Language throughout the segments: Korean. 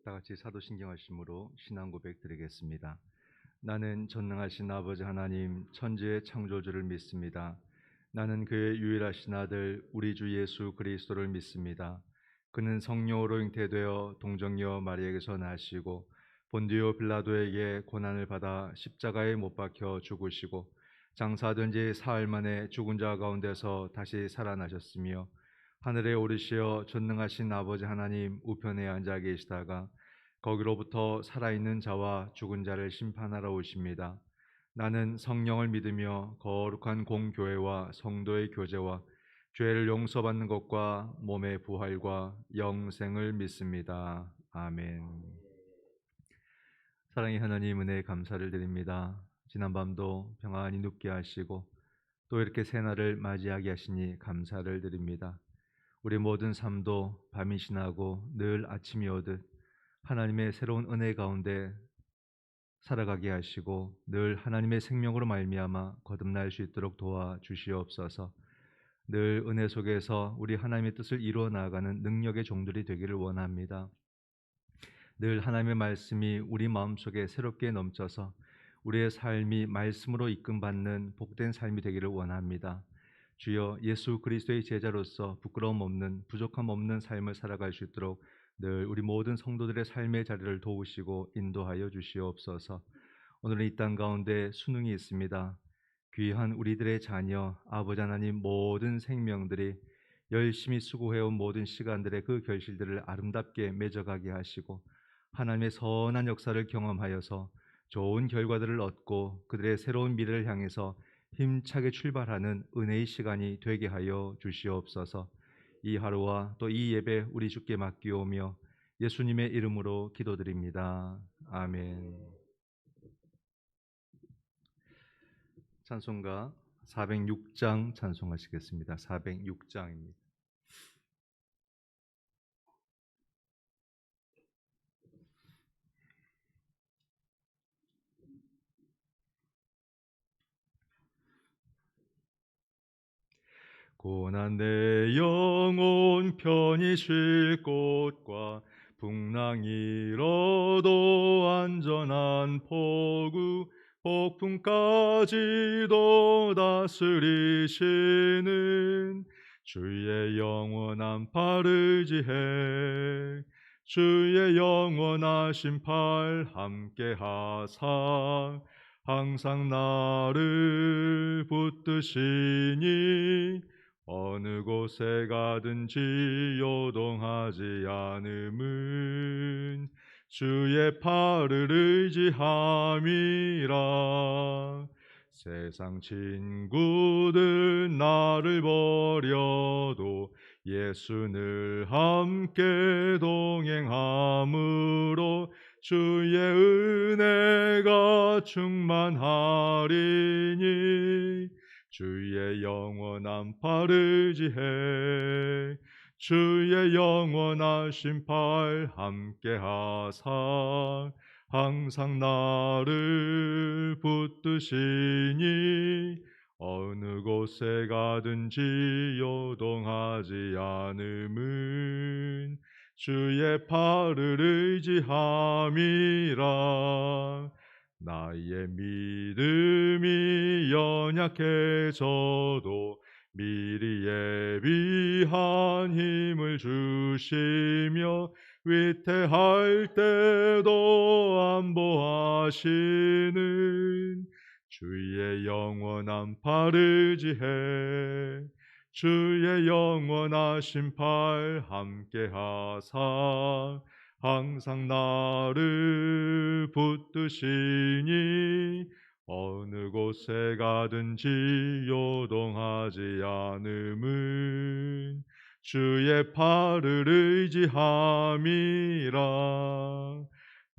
다 같이 사도신경 하심으로 신앙 고백 드리겠습니다. 나는 전능하신 아버지 하나님 천지의 창조주를 믿습니다. 나는 그의 유일하신 아들 우리 주 예수 그리스도를 믿습니다. 그는 성령으로 잉태되어 동정녀 마리아에게서 나시고 본디오 빌라도에게 고난을 받아 십자가에 못 박혀 죽으시고 장사된 지 사흘 만에 죽은 자 가운데서 다시 살아나셨으며 하늘에 오르시어 전능하신 아버지 하나님 우편에 앉아 계시다가 거기로부터 살아있는 자와 죽은 자를 심판하러 오십니다. 나는 성령을 믿으며 거룩한 공교회와 성도의 교제와 죄를 용서받는 것과 몸의 부활과 영생을 믿습니다. 아멘. 사랑의 하나님 은혜에 감사를 드립니다. 지난밤도 평안히 눕게 하시고 또 이렇게 새날을 맞이하게 하시니 감사를 드립니다. 우리 모든 삶도 밤이 지나고 늘 아침이 오듯 하나님의 새로운 은혜 가운데 살아가게 하시고 늘 하나님의 생명으로 말미암아 거듭날 수 있도록 도와주시옵소서. 늘 은혜 속에서 우리 하나님의 뜻을 이루어 나아가는 능력의 종들이 되기를 원합니다. 늘 하나님의 말씀이 우리 마음속에 새롭게 넘쳐서 우리의 삶이 말씀으로 이끌받는 복된 삶이 되기를 원합니다. 주여, 예수 그리스도의 제자로서 부끄러움 없는 부족함 없는 삶을 살아갈 수 있도록 늘 우리 모든 성도들의 삶의 자리를 도우시고 인도하여 주시옵소서. 오늘은 이 땅 가운데 수능이 있습니다. 귀한 우리들의 자녀 아버지 하나님 모든 생명들이 열심히 수고해온 모든 시간들의 그 결실들을 아름답게 맺어가게 하시고 하나님의 선한 역사를 경험하여서 좋은 결과들을 얻고 그들의 새로운 미래를 향해서 힘차게 출발하는 은혜의 시간이 되게 하여 주시옵소서. 이 하루와 또 이 예배 우리 주께 맡기오며 예수님의 이름으로 기도드립니다. 아멘. 찬송가 406장 찬송하시겠습니다. 406장입니다. 고난 내 영혼 편히 쉴 곳과 풍랑 잃어도 안전한 포구 폭풍까지도 다스리시는 주의 영원한 팔을 지해 주의 영원하신 팔 함께 하사 항상 나를 붙드시니 어느 곳에 가든지 요동하지 않음은 주의 팔을 의지함이라. 세상 친구들 나를 버려도 예수 늘 함께 동행함으로 주의 은혜가 충만하리니 주의 영원한 팔을 지해 주의 영원하신 팔 함께 하사 항상 나를 붙드시니 어느 곳에 가든지 요동하지 않음은 주의 팔을 의지함이라. 나의 믿음이 연약해져도 미리 예비한 힘을 주시며 위태할 때도 안보하시는 주의 영원한 팔을 지해 주의 영원하신 팔 함께 하사 항상 나를 붙드시니 어느 곳에 가든지 요동하지 않음은 주의 팔을 의지함이라.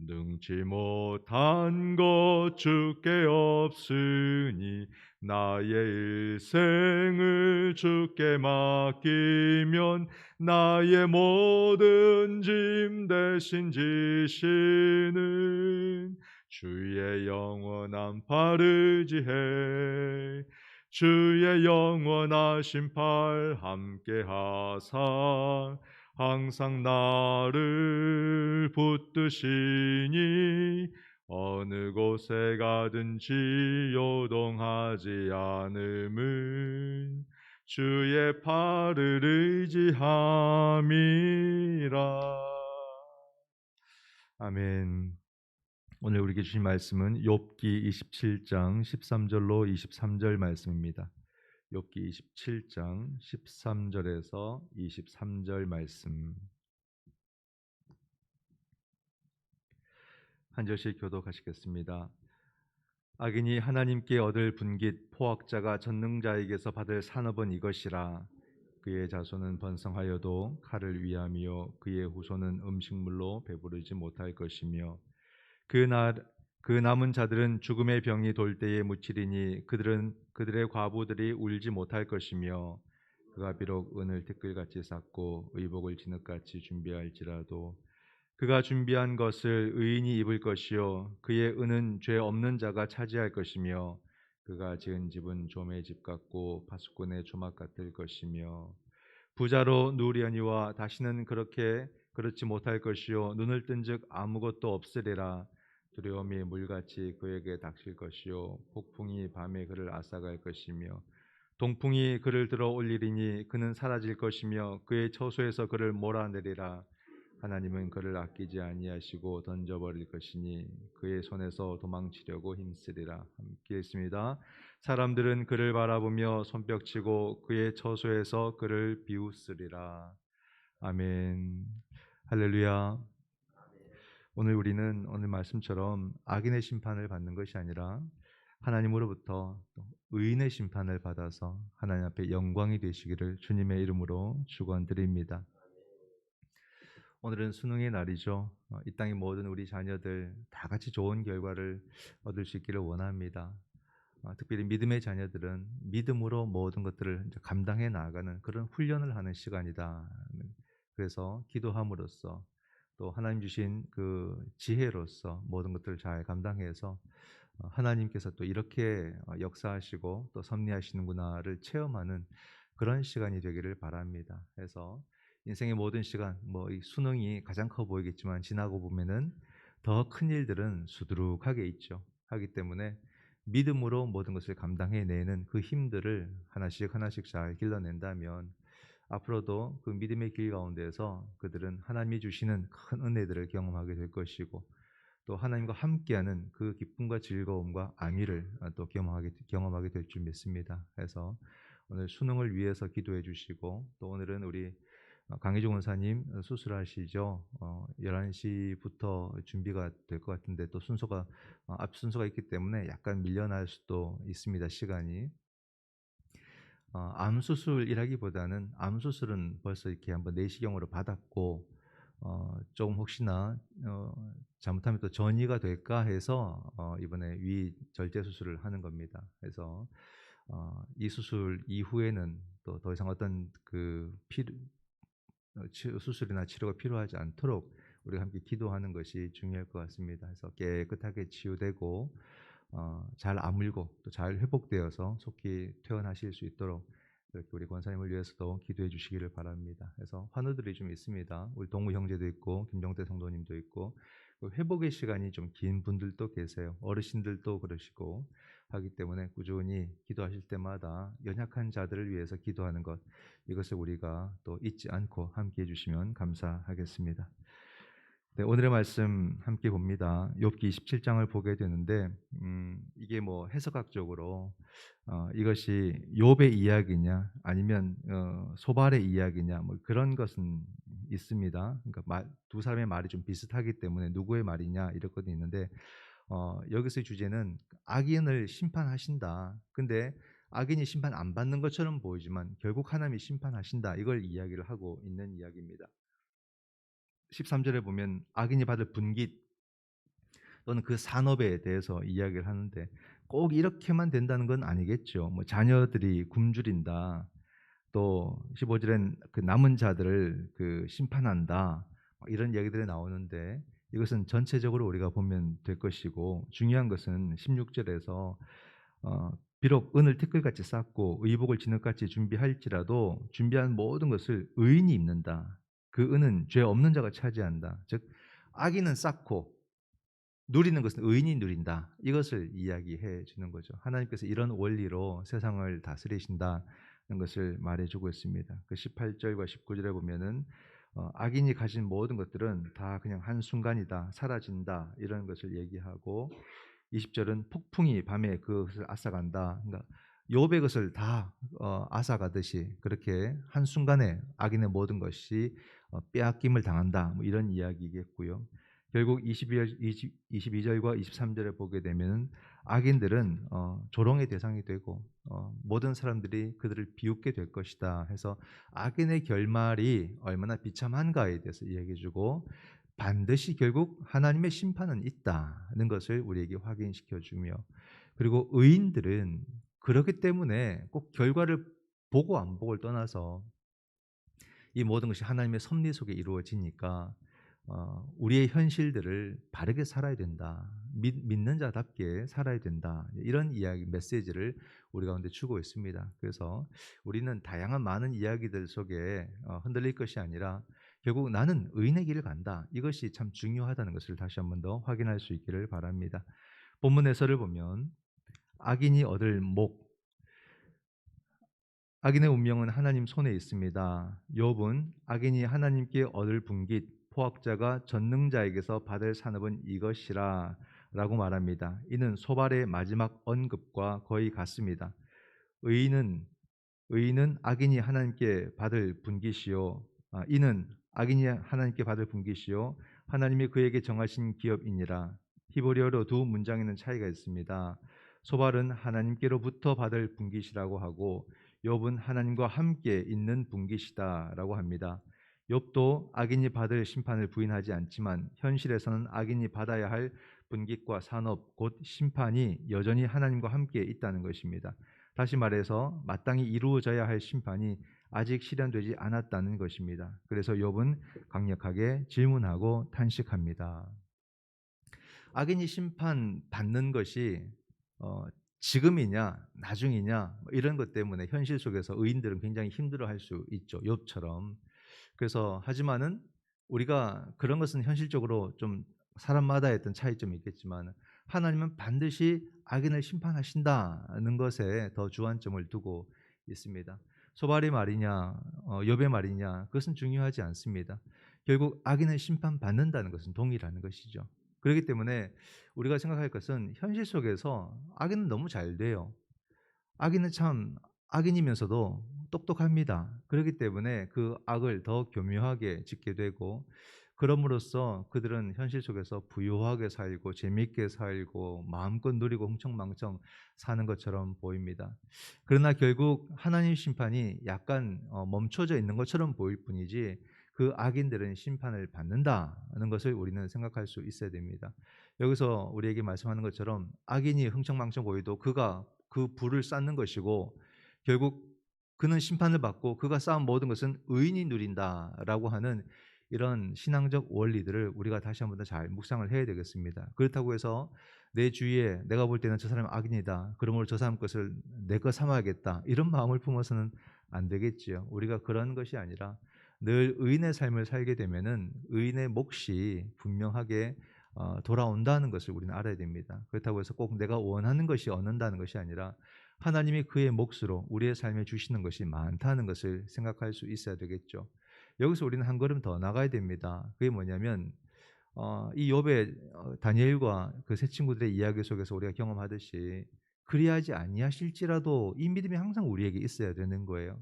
능치 못한 것 주께 없으니 나의 일생을 주께 맡기면 나의 모든 짐 대신 지시는 주의 영원한 팔을 지해 주의 영원하신 팔 함께 하사 항상 나를 붙드시니 어느 곳에 가든지 요동하지 않음은 주의 팔을 의지함이라. 아멘. 오늘 우리에게 주신 말씀은 욥기 27장 13절로 23절 말씀입니다. 욥기 27장 13절에서 23절 말씀. 한 절씩 교독하시겠습니다. 악인이 하나님께 얻을 분깃, 포악자가 전능자에게서 받을 산업은 이것이라. 그의 자손은 번성하여도 칼을 위함이요 그의 후손은 음식물로 배부르지 못할 것이며 그 남은 자들은 죽음의 병이 돌 때에 묻히리니 그들의 과부들이 울지 못할 것이며 그가 비록 은을 티끌같이 쌓고 의복을 진흙같이 준비할지라도 그가 준비한 것을 의인이 입을 것이요 그의 은은 죄 없는 자가 차지할 것이며 그가 지은 집은 좀의 집 같고 파수꾼의 조막 같을 것이며 부자로 누리려니와 다시는 그렇지 못할 것이요 눈을 뜬즉 아무것도 없으리라. 두려움이 물같이 그에게 닥칠 것이요 폭풍이 밤에 그를 앗아갈 것이며 동풍이 그를 들어 올리리니 그는 사라질 것이며 그의 처소에서 그를 몰아내리라. 하나님은 그를 아끼지 아니하시고 던져버릴 것이니 그의 손에서 도망치려고 힘쓰리라. 함께 있습니다. 사람들은 그를 바라보며 손뼉치고 그의 처소에서 그를 비웃으리라. 아멘. 할렐루야. 오늘 우리는 오늘 말씀처럼 악인의 심판을 받는 것이 아니라 하나님으로부터 또 의인의 심판을 받아서 하나님 앞에 영광이 되시기를 주님의 이름으로 축원드립니다. 오늘은 수능의 날이죠. 이 땅의 모든 우리 자녀들 다 같이 좋은 결과를 얻을 수 있기를 원합니다. 특별히 믿음의 자녀들은 믿음으로 모든 것들을 이제 감당해 나가는 그런 훈련을 하는 시간이다. 그래서 기도함으로써 또 하나님 주신 그 지혜로서 모든 것들을 잘 감당해서 하나님께서 또 이렇게 역사하시고 또 섭리하시는구나를 체험하는 그런 시간이 되기를 바랍니다. 그래서 인생의 모든 시간, 뭐 이 수능이 가장 커 보이겠지만 지나고 보면은 더 큰 일들은 수두룩하게 있죠. 하기 때문에 믿음으로 모든 것을 감당해내는 그 힘들을 하나씩 하나씩 잘 길러낸다면 앞으로도 그 믿음의 길 가운데서 그들은 하나님이 주시는 큰 은혜들을 경험하게 될 것이고 또 하나님과 함께하는 그 기쁨과 즐거움과 안위를 또 경험하게 될 줄 믿습니다. 그래서 오늘 수능을 위해서 기도해 주시고 또 오늘은 우리 강희종 원사님 수술하시죠. 11시부터 준비가 될 것 같은데 또 순서가 앞 순서가 있기 때문에 약간 밀려날 수도 있습니다. 시간이. 암 수술이라기보다는 암 수술은 벌써 이렇게 한번 내시경으로 받았고 조금 혹시나 잘못하면 또 전이가 될까 해서 이번에 위 절제 수술을 하는 겁니다. 그래서 이 수술 이후에는 또 더 이상 어떤 그 수술이나 치료가 필요하지 않도록 우리가 함께 기도하는 것이 중요할 것 같습니다. 그래서 깨끗하게 치유되고 잘 아물고 또 잘 회복되어서 속히 퇴원하실 수 있도록 이렇게 우리 권사님을 위해서도 기도해 주시기를 바랍니다. 그래서 환우들이 좀 있습니다. 우리 동우 형제도 있고 김정태 성도님도 있고 그 회복의 시간이 좀 긴 분들도 계세요. 어르신들도 그러시고 하기 때문에 꾸준히 기도하실 때마다 연약한 자들을 위해서 기도하는 것 이것을 우리가 또 잊지 않고 함께 해주시면 감사하겠습니다. 네, 오늘의 말씀 함께 봅니다. 욥기 27장을 보게 되는데 이게 뭐 해석학적으로 이것이 욥의 이야기냐 아니면 소발의 이야기냐 뭐 그런 것은 있습니다. 그러니까 두 사람의 말이 좀 비슷하기 때문에 누구의 말이냐 이런 것도 있는데 여기서의 주제는 악인을 심판하신다. 근데 악인이 심판 안 받는 것처럼 보이지만 결국 하나님이 심판하신다. 이걸 이야기를 하고 있는 이야기입니다. 13절에 보면 악인이 받을 분깃 또는 그 산업에 대해서 이야기를 하는데 꼭 이렇게만 된다는 건 아니겠죠. 뭐 자녀들이 굶주린다. 또 15절엔 그 남은 자들을 그 심판한다. 이런 이야기들이 나오는데 이것은 전체적으로 우리가 보면 될 것이고 중요한 것은 16절에서 비록 은을 티끌같이 쌓고 의복을 진흙같이 준비할지라도 준비한 모든 것을 의인이 입는다. 그 은은 죄 없는 자가 차지한다. 즉 악인은 쌓고 누리는 것은 의인이 누린다. 이것을 이야기해 주는 거죠. 하나님께서 이런 원리로 세상을 다스리신다는 것을 말해주고 있습니다. 그 18절과 19절에 보면은 악인이 가진 모든 것들은 다 그냥 한순간이다, 사라진다 이런 것을 얘기하고 20절은 폭풍이 밤에 그것을 앗아간다. 그러니까 욥의 것을 다 앗아가듯이 그렇게 한순간에 악인의 모든 것이 빼앗김을 당한다. 뭐 이런 이야기겠고요. 결국 22절과 23절에 보게 되면 악인들은 조롱의 대상이 되고 모든 사람들이 그들을 비웃게 될 것이다 해서 악인의 결말이 얼마나 비참한가에 대해서 이야기해주고 반드시 결국 하나님의 심판은 있다는 것을 우리에게 확인시켜주며 그리고 의인들은 그렇기 때문에 꼭 결과를 보고 안 보고를 떠나서 이 모든 것이 하나님의 섭리 속에 이루어지니까 우리의 현실들을 바르게 살아야 된다. 믿는 자답게 살아야 된다. 이런 이야기 메시지를 우리 가운데 주고 있습니다. 그래서 우리는 다양한 많은 이야기들 속에 흔들릴 것이 아니라 결국 나는 의인의 길을 간다. 이것이 참 중요하다는 것을 다시 한 번 더 확인할 수 있기를 바랍니다. 본문 해설을 보면 악인이 얻을 목 악인의 운명은 하나님 손에 있습니다. 욥은 악인이 하나님께 얻을 분깃 포악자가 전능자에게서 받을 산업은 이것이라 라고 말합니다. 이는 소발의 마지막 언급과 거의 같습니다. 의인은 악인이 하나님께 받을 분깃이요 이는 악인이 하나님께 받을 분깃이요 하나님이 그에게 정하신 기업이니라. 히브리어로 두 문장에는 차이가 있습니다. 소발은 하나님께로부터 받을 분깃이라고 하고 욥은 하나님과 함께 있는 분깃이다라고 합니다. 욥도 악인이 받을 심판을 부인하지 않지만 현실에서는 악인이 받아야 할 분깃과 산업 곧 심판이 여전히 하나님과 함께 있다는 것입니다. 다시 말해서 마땅히 이루어져야 할 심판이 아직 실현되지 않았다는 것입니다. 그래서 욥은 강력하게 질문하고 탄식합니다. 악인이 심판받는 것이 지금이냐 나중이냐 이런 것 때문에 현실 속에서 의인들은 굉장히 힘들어할 수 있죠. 욥처럼. 그래서 하지만은 우리가 그런 것은 현실적으로 좀 사람마다의 어떤 차이점이 있겠지만 하나님은 반드시 악인을 심판하신다는 것에 더 주안점을 두고 있습니다. 소발의 말이냐 욥의 말이냐 그것은 중요하지 않습니다. 결국 악인을 심판받는다는 것은 동일하는 것이죠. 그렇기 때문에 우리가 생각할 것은 현실 속에서 악인은 너무 잘 돼요. 악인은 참 악인이면서도 똑똑합니다. 그렇기 때문에 그 악을 더 교묘하게 짓게 되고 그럼으로써 그들은 현실 속에서 부유하게 살고 재미있게 살고 마음껏 누리고 흥청망청 사는 것처럼 보입니다. 그러나 결국 하나님 심판이 약간 멈춰져 있는 것처럼 보일 뿐이지 그 악인들은 심판을 받는다는 것을 우리는 생각할 수 있어야 됩니다. 여기서 우리에게 말씀하는 것처럼 악인이 흥청망청 보여도 그가 그 불을 쌓는 것이고 결국 그는 심판을 받고 그가 쌓은 모든 것은 의인이 누린다라고 하는 이런 신앙적 원리들을 우리가 다시 한번 더 잘 묵상을 해야 되겠습니다. 그렇다고 해서 내 주위에 내가 볼 때는 저 사람은 악인이다. 그러므로 저 사람 것을 내 것 삼아야겠다. 이런 마음을 품어서는 안 되겠지요. 우리가 그런 것이 아니라 늘 의인의 삶을 살게 되면은 의인의 몫이 분명하게 돌아온다는 것을 우리는 알아야 됩니다. 그렇다고 해서 꼭 내가 원하는 것이 얻는다는 것이 아니라 하나님이 그의 몫으로 우리의 삶에 주시는 것이 많다는 것을 생각할 수 있어야 되겠죠. 여기서 우리는 한 걸음 더 나가야 됩니다. 그게 뭐냐면 이 욥의 다니엘과 그 세 친구들의 이야기 속에서 우리가 경험하듯이 그리하지 아니하실지라도 이 믿음이 항상 우리에게 있어야 되는 거예요.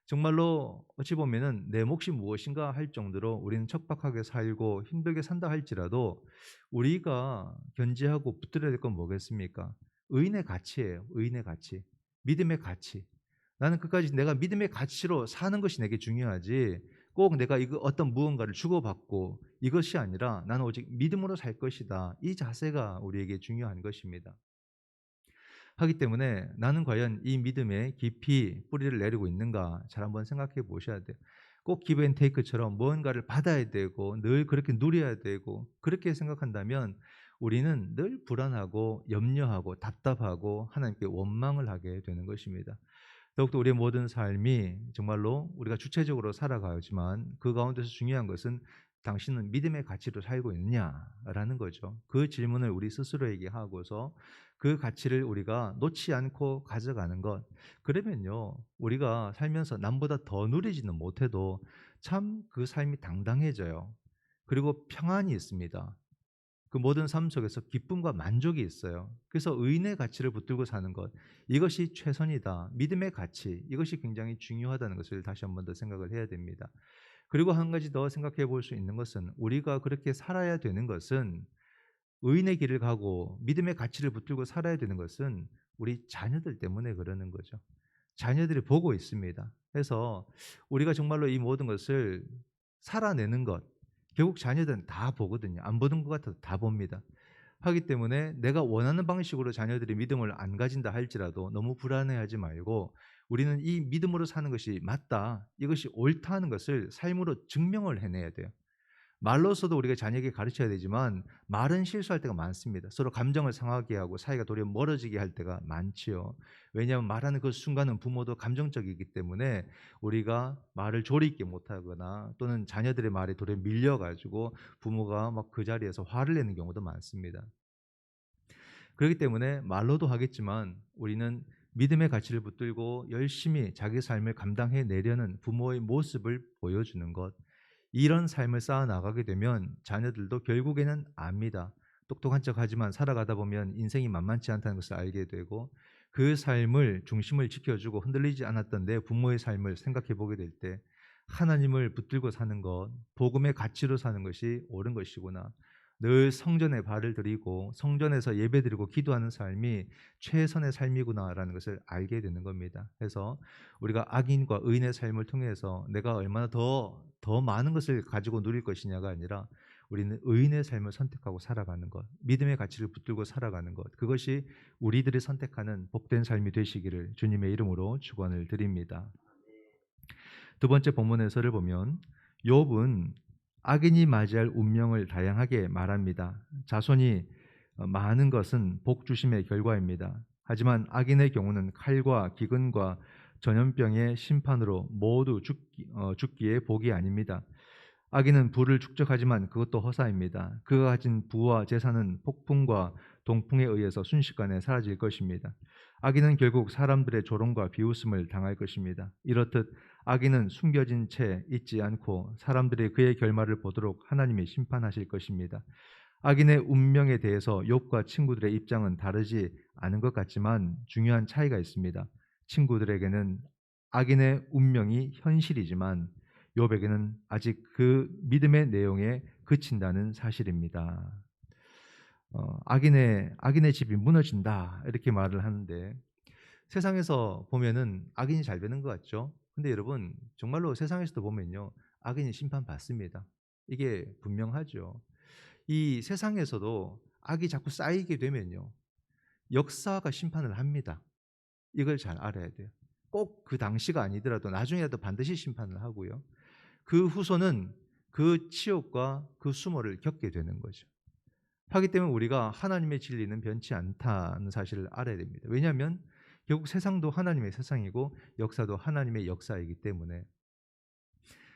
정말로 어찌 보면은 내 몫이 무엇인가 할 정도로 우리는 척박하게 살고 힘들게 산다 할지라도 우리가 견지하고 붙들어야 될 건 뭐겠습니까? 의인의 가치예요. 의인의 가치. 믿음의 가치. 나는 끝까지 내가 믿음의 가치로 사는 것이 내게 중요하지 꼭 내가 이거 어떤 무언가를 주고받고 이것이 아니라 나는 오직 믿음으로 살 것이다. 이 자세가 우리에게 중요한 것입니다. 하기 때문에 나는 과연 이 믿음에 깊이 뿌리를 내리고 있는가 잘 한번 생각해 보셔야 돼요. 꼭 기브 앤 테이크처럼 무언가를 받아야 되고 늘 그렇게 누려야 되고 그렇게 생각한다면 우리는 늘 불안하고 염려하고 답답하고 하나님께 원망을 하게 되는 것입니다. 더욱더 우리의 모든 삶이 정말로 우리가 주체적으로 살아가지만 그 가운데서 중요한 것은 당신은 믿음의 가치로 살고 있느냐라는 거죠. 그 질문을 우리 스스로에게 하고서 그 가치를 우리가 놓지 않고 가져가는 것. 그러면요, 우리가 살면서 남보다 더 누리지는 못해도 참 그 삶이 당당해져요. 그리고 평안이 있습니다. 그 모든 삶 속에서 기쁨과 만족이 있어요. 그래서 의인의 가치를 붙들고 사는 것, 이것이 최선이다. 믿음의 가치, 이것이 굉장히 중요하다는 것을 다시 한 번 더 생각을 해야 됩니다. 그리고 한 가지 더 생각해 볼 수 있는 것은, 우리가 그렇게 살아야 되는 것은, 의인의 길을 가고 믿음의 가치를 붙들고 살아야 되는 것은 우리 자녀들 때문에 그러는 거죠. 자녀들이 보고 있습니다. 그래서 우리가 정말로 이 모든 것을 살아내는 것, 결국 자녀들은 다 보거든요. 안 보는 것 같아도 다 봅니다. 하기 때문에 내가 원하는 방식으로 자녀들이 믿음을 안 가진다 할지라도 너무 불안해하지 말고, 우리는 이 믿음으로 사는 것이 맞다, 이것이 옳다 하는 것을 삶으로 증명을 해내야 돼요. 말로서도 우리가 자녀에게 가르쳐야 되지만 말은 실수할 때가 많습니다. 서로 감정을 상하게 하고 사이가 도리어 멀어지게 할 때가 많지요. 왜냐하면 말하는 그 순간은 부모도 감정적이기 때문에 우리가 말을 조리 있게 못하거나 또는 자녀들의 말에 도리어 밀려가지고 부모가 막 그 자리에서 화를 내는 경우도 많습니다. 그렇기 때문에 말로도 하겠지만 우리는 믿음의 가치를 붙들고 열심히 자기 삶을 감당해 내려는 부모의 모습을 보여주는 것, 이런 삶을 쌓아 나가게 되면 자녀들도 결국에는 압니다. 똑똑한 척하지만 살아가다 보면 인생이 만만치 않다는 것을 알게 되고, 그 삶을 중심을 지켜주고 흔들리지 않았던 내 부모의 삶을 생각해 보게 될 때 하나님을 붙들고 사는 것, 복음의 가치로 사는 것이 옳은 것이구나. 늘 성전에 발을 들이고 성전에서 예배드리고 기도하는 삶이 최선의 삶이구나라는 것을 알게 되는 겁니다. 그래서 우리가 악인과 의인의 삶을 통해서 내가 얼마나 더 많은 것을 가지고 누릴 것이냐가 아니라, 우리는 의인의 삶을 선택하고 살아가는 것, 믿음의 가치를 붙들고 살아가는 것, 그것이 우리들이 선택하는 복된 삶이 되시기를 주님의 이름으로 축원을 드립니다. 두 번째 본문에서를 보면 욥은 악인이 맞이할 운명을 다양하게 말합니다. 자손이 많은 것은 복주심의 결과입니다. 하지만 악인의 경우는 칼과 기근과 전염병의 심판으로 모두 죽기에 복이 아닙니다. 악인은 부를 축적하지만 그것도 허사입니다. 그가 가진 부와 재산은 폭풍과 동풍에 의해서 순식간에 사라질 것입니다. 악인은 결국 사람들의 조롱과 비웃음을 당할 것입니다. 이렇듯 악인은 숨겨진 채 있지 않고 사람들이 그의 결말을 보도록 하나님이 심판하실 것입니다. 악인의 운명에 대해서 욥과 친구들의 입장은 다르지 않은 것 같지만 중요한 차이가 있습니다. 친구들에게는 악인의 운명이 현실이지만 욥에게는 아직 그 믿음의 내용에 그친다는 사실입니다. 악인의 집이 무너진다 이렇게 말을 하는데, 세상에서 보면은 악인이 잘 되는 것 같죠. 근데 여러분, 정말로 세상에서도 보면요, 악인이 심판받습니다. 이게 분명하죠. 이 세상에서도 악이 자꾸 쌓이게 되면요, 역사가 심판을 합니다. 이걸 잘 알아야 돼요. 꼭 그 당시가 아니더라도 나중에라도 반드시 심판을 하고요. 그 후손은 그 치욕과 그 수모를 겪게 되는 거죠. 하기 때문에 우리가 하나님의 진리는 변치 않다는 사실을 알아야 됩니다. 왜냐하면 결국 세상도 하나님의 세상이고 역사도 하나님의 역사이기 때문에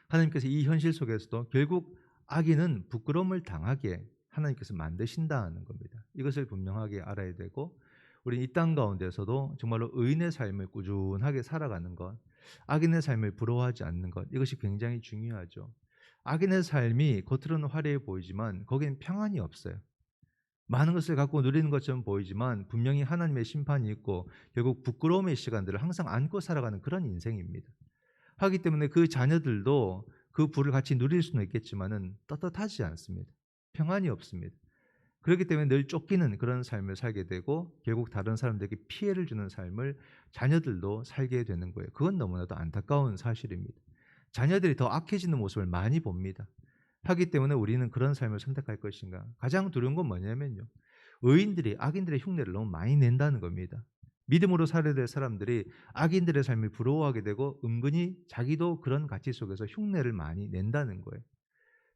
하나님께서 이 현실 속에서도 결국 악인은 부끄러움을 당하게 하나님께서 만드신다는 겁니다. 이것을 분명하게 알아야 되고, 우리 이 땅 가운데서도 정말로 의인의 삶을 꾸준하게 살아가는 것, 악인의 삶을 부러워하지 않는 것, 이것이 굉장히 중요하죠. 악인의 삶이 겉으로는 화려해 보이지만 거기는 평안이 없어요. 많은 것을 갖고 누리는 것처럼 보이지만 분명히 하나님의 심판이 있고 결국 부끄러움의 시간들을 항상 안고 살아가는 그런 인생입니다. 하기 때문에 그 자녀들도 그 부를 같이 누릴 수는 있겠지만은 떳떳하지 않습니다. 평안이 없습니다. 그렇기 때문에 늘 쫓기는 그런 삶을 살게 되고 결국 다른 사람들에게 피해를 주는 삶을 자녀들도 살게 되는 거예요. 그건 너무나도 안타까운 사실입니다. 자녀들이 더 악해지는 모습을 많이 봅니다. 하기 때문에 우리는 그런 삶을 선택할 것인가? 가장 두려운 건 뭐냐면요, 의인들이 악인들의 흉내를 너무 많이 낸다는 겁니다. 믿음으로 살아야 될 사람들이 악인들의 삶을 부러워하게 되고 은근히 자기도 그런 가치 속에서 흉내를 많이 낸다는 거예요.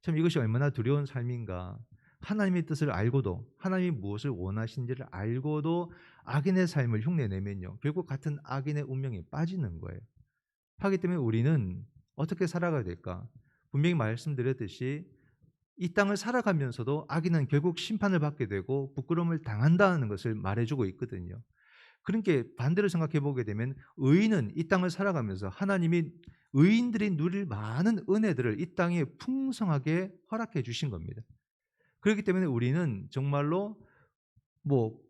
참 이것이 얼마나 두려운 삶인가. 하나님의 뜻을 알고도, 하나님이 무엇을 원하시는지를 알고도 악인의 삶을 흉내내면요, 결국 같은 악인의 운명에 빠지는 거예요. 하기 때문에 우리는 어떻게 살아가야 될까? 분명히 말씀드렸듯이 이 땅을 살아가면서도 악인은 결국 심판을 받게 되고 부끄러움을 당한다는 것을 말해주고 있거든요. 그러니까 반대로 생각해 보게 되면 의인은 이 땅을 살아가면서 하나님이 의인들이 누릴 많은 은혜들을 이 땅에 풍성하게 허락해 주신 겁니다. 그렇기 때문에 우리는 정말로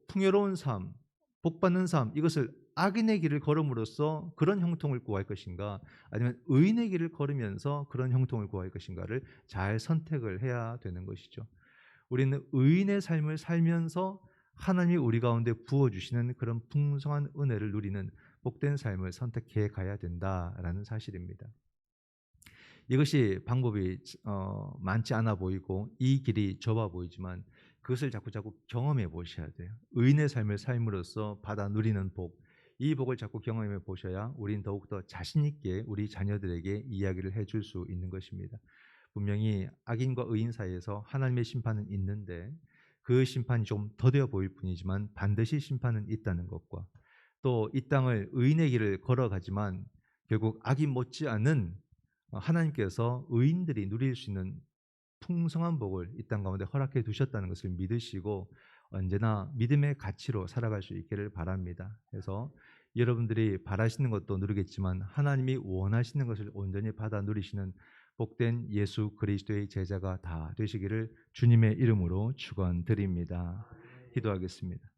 풍요로운 삶, 복받는 삶, 이것을 악인의 길을 걸음으로써 그런 형통을 구할 것인가, 아니면 의인의 길을 걸으면서 그런 형통을 구할 것인가를 잘 선택을 해야 되는 것이죠. 우리는 의인의 삶을 살면서 하나님이 우리 가운데 부어주시는 그런 풍성한 은혜를 누리는 복된 삶을 선택해 가야 된다라는 사실입니다. 이것이 방법이 많지 않아 보이고 이 길이 좁아 보이지만 그것을 자꾸 경험해 보셔야 돼요. 의인의 삶을 삶으로써 받아 누리는 복, 이 복을 자꾸 경험해 보셔야 우린 더욱더 자신 있게 우리 자녀들에게 이야기를 해줄 수 있는 것입니다. 분명히 악인과 의인 사이에서 하나님의 심판은 있는데 그 심판이 좀 더뎌 보일 뿐이지만 반드시 심판은 있다는 것과, 또 이 땅을 의인의 길을 걸어가지만 결국 악인 못지않은 하나님께서 의인들이 누릴 수 있는 풍성한 복을 이 땅 가운데 허락해 두셨다는 것을 믿으시고 언제나 믿음의 가치로 살아갈 수 있기를 바랍니다. 그래서 여러분들이 바라시는 것도 누리겠지만 하나님이 원하시는 것을 온전히 받아 누리시는 복된 예수 그리스도의 제자가 다 되시기를 주님의 이름으로 축원드립니다. 기도하겠습니다.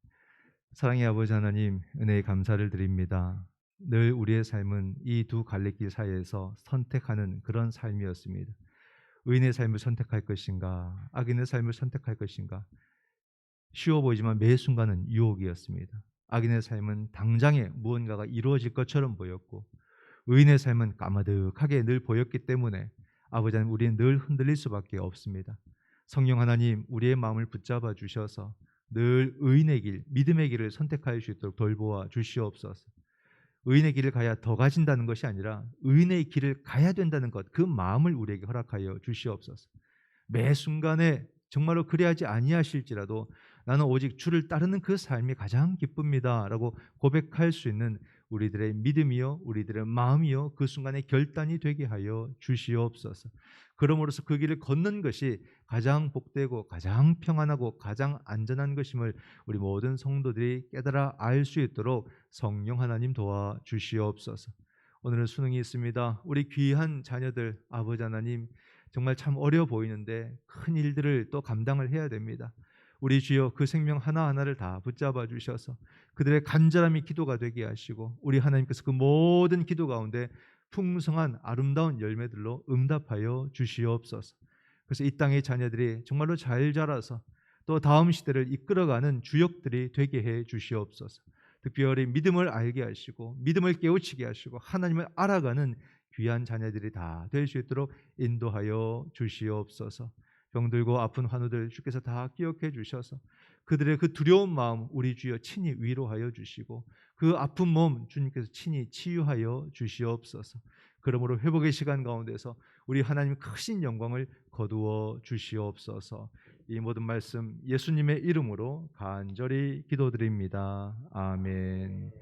사랑의 아버지 하나님, 은혜의 감사를 드립니다. 늘 우리의 삶은 이 두 갈래길 사이에서 선택하는 그런 삶이었습니다. 의인의 삶을 선택할 것인가, 악인의 삶을 선택할 것인가, 쉬워 보이지만 매 순간은 유혹이었습니다. 악인의 삶은 당장에 무언가가 이루어질 것처럼 보였고, 의인의 삶은 까마득하게 늘 보였기 때문에 아버지 하나님, 우리는 늘 흔들릴 수밖에 없습니다. 성령 하나님, 우리의 마음을 붙잡아 주셔서 늘 의인의 길, 믿음의 길을 선택할 수 있도록 돌보아 주시옵소서. 의인의 길을 가야 더 가진다는 것이 아니라 의인의 길을 가야 된다는 것, 그 마음을 우리에게 허락하여 주시옵소서. 매 순간에 정말로 그리하지 아니하실지라도 나는 오직 주를 따르는 그 삶이 가장 기쁩니다라고 고백할 수 있는 우리들의 믿음이요, 우리들의 마음이요, 그 순간에 결단이 되게 하여 주시옵소서. 그러므로서 그 길을 걷는 것이 가장 복되고 가장 평안하고 가장 안전한 것임을 우리 모든 성도들이 깨달아 알 수 있도록 성령 하나님 도와 주시옵소서. 오늘은 수능이 있습니다. 우리 귀한 자녀들, 아버지 하나님, 정말 참 어려 보이는데 큰 일들을 또 감당을 해야 됩니다. 우리 주여, 그 생명 하나하나를 다 붙잡아 주셔서 그들의 간절함이 기도가 되게 하시고, 우리 하나님께서 그 모든 기도 가운데 풍성한 아름다운 열매들로 응답하여 주시옵소서. 그래서 이 땅의 자녀들이 정말로 잘 자라서 또 다음 시대를 이끌어가는 주역들이 되게 해 주시옵소서. 특별히 믿음을 알게 하시고 믿음을 깨우치게 하시고 하나님을 알아가는 귀한 자녀들이 다 될 수 있도록 인도하여 주시옵소서. 병들고 아픈 환우들 주께서 다 기억해 주셔서 그들의 그 두려운 마음 우리 주여 친히 위로하여 주시고 그 아픈 몸 주님께서 친히 치유하여 주시옵소서. 그러므로 회복의 시간 가운데서 우리 하나님 크신 영광을 거두어 주시옵소서. 이 모든 말씀 예수님의 이름으로 간절히 기도드립니다. 아멘.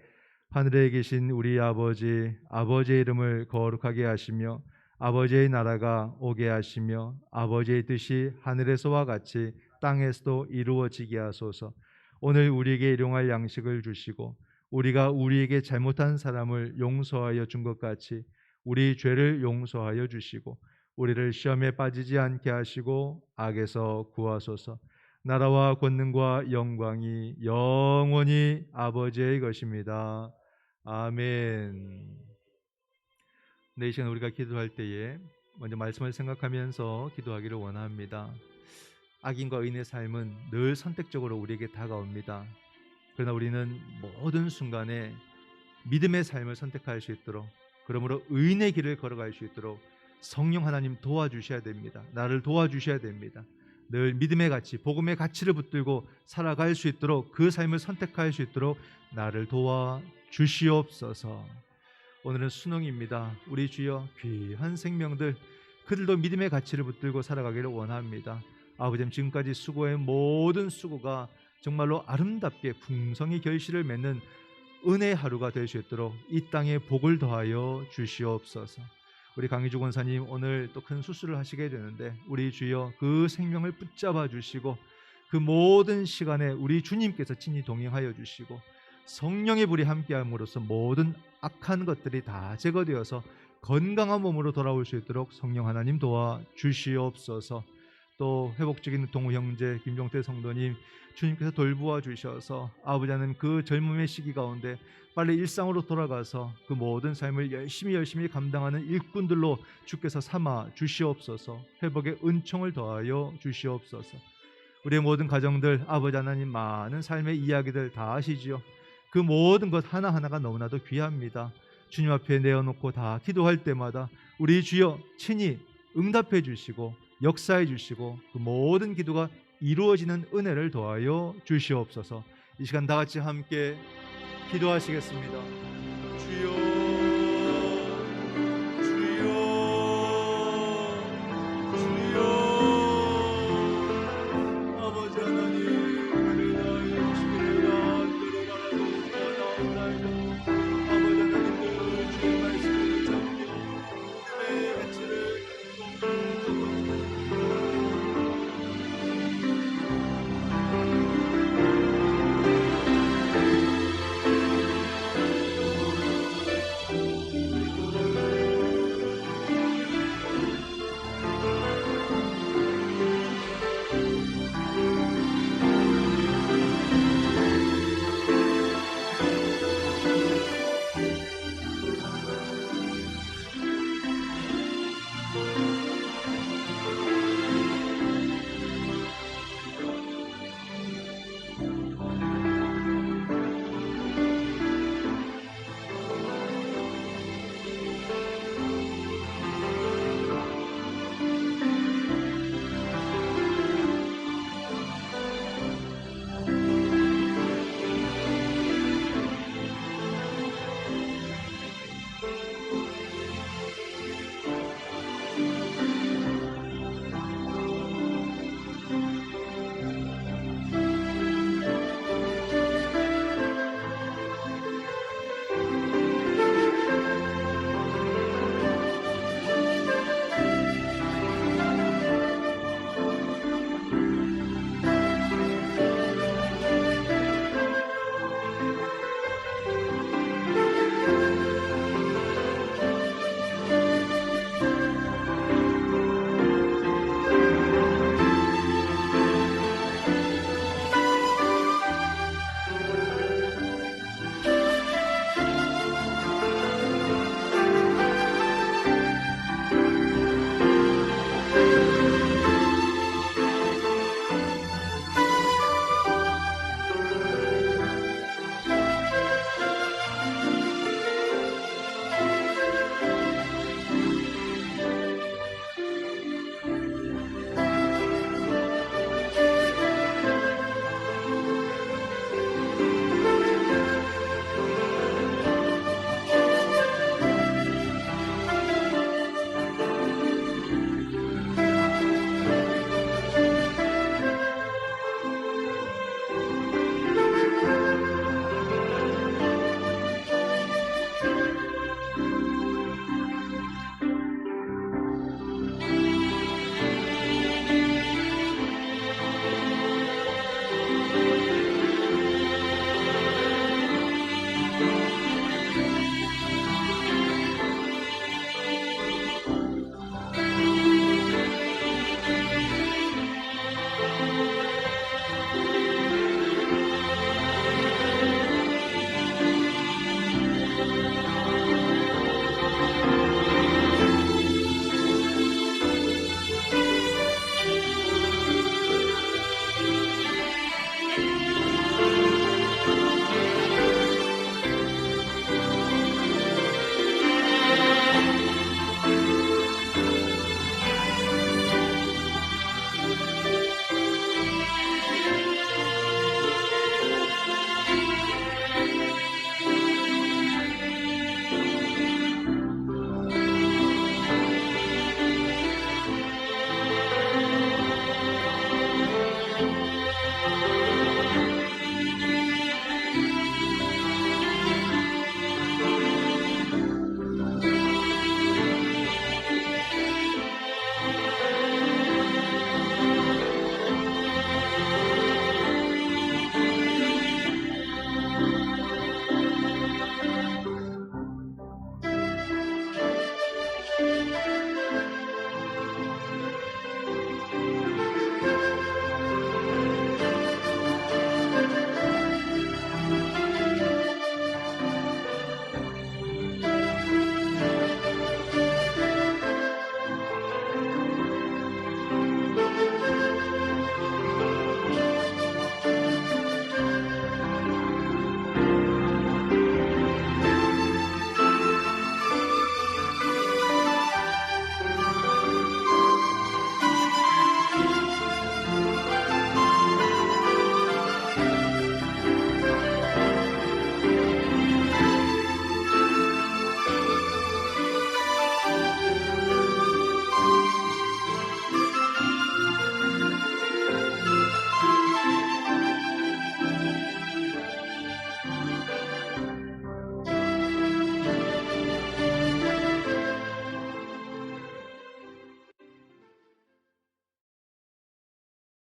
하늘에 계신 우리 아버지, 아버지의 이름을 거룩하게 하시며 아버지의 나라가 오게 하시며 아버지의 뜻이 하늘에서와 같이 땅에서도 이루어지게 하소서. 오늘 우리에게 일용할 양식을 주시고 우리가 우리에게 잘못한 사람을 용서하여 준 것 같이 우리 죄를 용서하여 주시고 우리를 시험에 빠지지 않게 하시고 악에서 구하소서. 나라와 권능과 영광이 영원히 아버지의 것입니다. 아멘. 이 시간 우리가 기도할 때에 먼저 말씀을 생각하면서 기도하기를 원합니다. 악인과 의인의 삶은 늘 선택적으로 우리에게 다가옵니다. 그러나 우리는 모든 순간에 믿음의 삶을 선택할 수 있도록, 그러므로 의인의 길을 걸어갈 수 있도록 성령 하나님 도와주셔야 됩니다. 나를 도와주셔야 됩니다. 늘 믿음의 가치, 복음의 가치를 붙들고 살아갈 수 있도록, 그 삶을 선택할 수 있도록 나를 도와주시옵소서. 오늘은 수능입니다. 우리 주여, 귀한 생명들, 그들도 믿음의 가치를 붙들고 살아가기를 원합니다. 아버지 지금까지 수고의 모든 수고가 정말로 아름답게 풍성히 결실을 맺는 은혜의 하루가 될 수 있도록 이 땅에 복을 더하여 주시옵소서. 우리 강희주 권사님 오늘 또 큰 수술을 하시게 되는데 우리 주여 그 생명을 붙잡아 주시고 그 모든 시간에 우리 주님께서 친히 동행하여 주시고 성령의 불이 함께함으로써 모든 악한 것들이 다 제거되어서 건강한 몸으로 돌아올 수 있도록 성령 하나님 도와 주시옵소서. 또 회복적인 동우 형제 김종태 성도님 주님께서 돌보아 주셔서 아버지 하나님 그 젊음의 시기 가운데 빨리 일상으로 돌아가서 그 모든 삶을 열심히 감당하는 일꾼들로 주께서 삼아 주시옵소서. 회복의 은총을 더하여 주시옵소서. 우리의 모든 가정들 아버지 하나님 많은 삶의 이야기들 다 아시지요. 그 모든 것 하나하나가 너무나도 귀합니다. 주님 앞에 내어놓고 다 기도할 때마다 우리 주여 친히 응답해 주시고 역사해 주시고 그 모든 기도가 이루어지는 은혜를 더하여 주시옵소서. 이 시간 다 같이 함께 기도하시겠습니다. 주여 주여 주여 아버지 하나님 은혜를 다하여 주시리라. 너를 바라고 나온나이다.